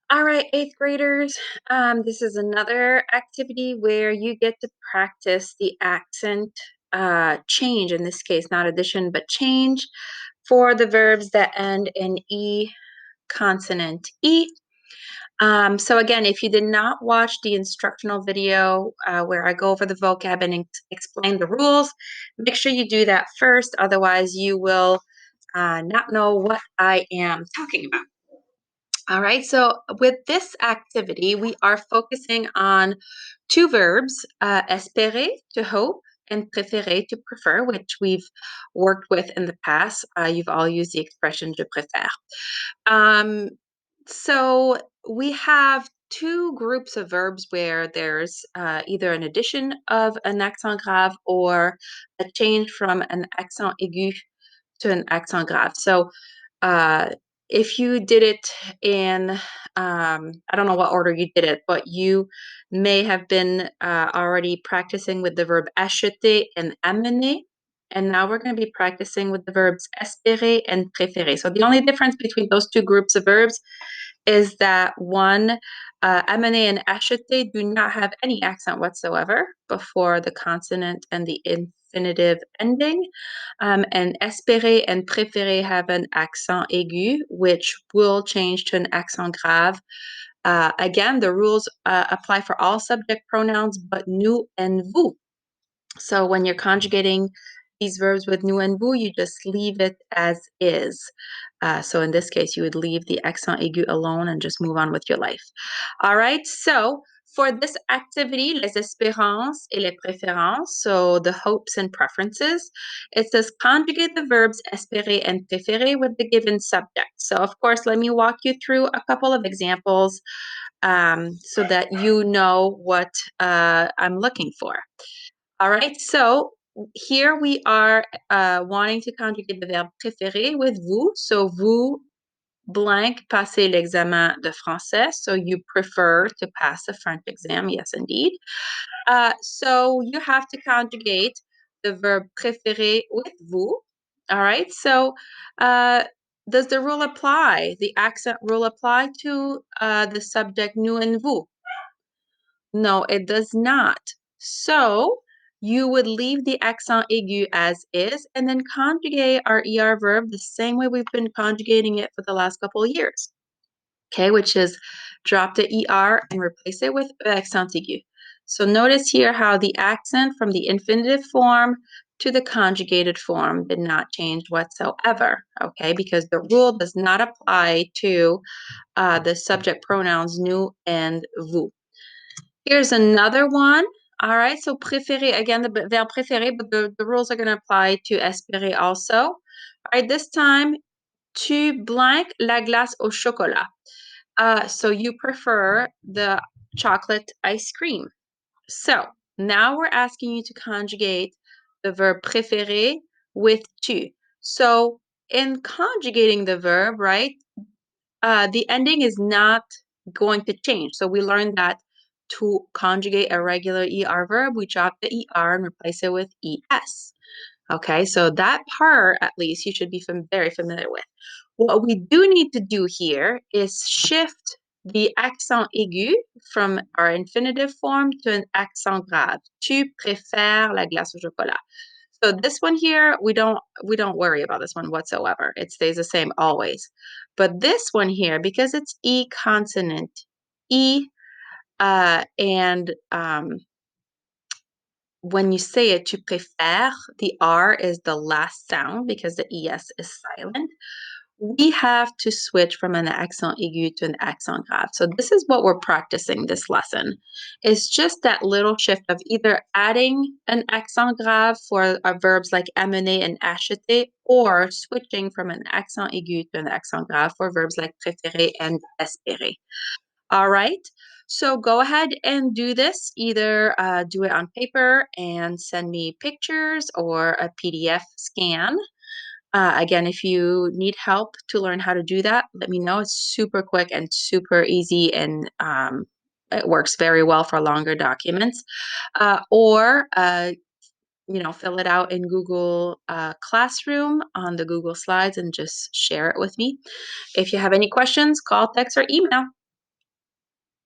All right, eighth graders, this is another activity where you get to practice the accent change, in this case, not addition, but change for the verbs that end in E consonant E. So again, if you did not watch the instructional video where I go over the vocab and explain the rules, make sure you do that first. Otherwise, you will not know what I am talking about. All right, so with this activity, we are focusing on two verbs, espérer, to hope, and préférer, to prefer, which we've worked with in the past. You've all used the expression je préfère. Um, so we have two groups of verbs where there's either an addition of an accent grave or a change from an accent aigu to an accent grave. So uh, if you did it in, I don't know what order you did it, but you may have been already practicing with the verb acheter and amener. And now we're going to be practicing with the verbs espérer and préférer. So the only difference between those two groups of verbs is that one, amener and acheter do not have any accent whatsoever before the consonant and the infinitive ending. And espérer and préférer have an accent aigu, which will change to an accent grave. Again, the rules apply for all subject pronouns but nous and vous. So when you're conjugating these verbs with nous and vous, you just leave it as is. So in this case, you would leave the accent aigu alone and just move on with your life. All right, so for this activity, les espérances et les préférances, so the hopes and preferences, it says conjugate the verbs espérer and préférer with the given subject. So of course, let me walk you through a couple of examples so that you know what I'm looking for. All right, so here we are wanting to conjugate the verb préférer with vous. So vous blank passer l'examen de français. So you prefer to pass the French exam. Yes, indeed. So you have to conjugate the verb préférer with vous. All right, so does the rule apply? The accent rule apply to the subject nous and vous? No, it does not. So you would leave the accent aigu as is and then conjugate our ER verb the same way we've been conjugating it for the last couple of years. Okay, which is drop the ER and replace it with accent aigu. So notice here how the accent from the infinitive form to the conjugated form did not change whatsoever, okay, because the rule does not apply to the subject pronouns nous and vous. Here's another one. All right, so préférer, again, the verb préférer, but the rules are going to apply to espérer also. All right, this time, tu blank la glace au chocolat. So you prefer the chocolate ice cream. So now we're asking you to conjugate the verb préférer with tu. So in conjugating the verb, right, the ending is not going to change. So we learned that to conjugate a regular ER verb, we drop the ER and replace it with ES. Okay, so that part, at least, you should be very familiar with. What we do need to do here is shift the accent aigu from our infinitive form to an accent grave. Tu préfères la glace au chocolat. So this one here, we don't worry about this one whatsoever. It stays the same always. But this one here, because it's E consonant, E, and when you say it, tu préfères, the R is the last sound because the ES is silent. We have to switch from an accent aigu to an accent grave. So this is what we're practicing this lesson. It's just that little shift of either adding an accent grave for verbs like amener and acheter, or switching from an accent aigu to an accent grave for verbs like préférer and espérer. All right. So go ahead and do this. Either do it on paper and send me pictures or a PDF scan. Again, if you need help to learn how to do that, let me know. It's super quick and super easy, and it works very well for longer documents. Or fill it out in Google Classroom on the Google Slides and just share it with me. If you have any questions, call, text, or email.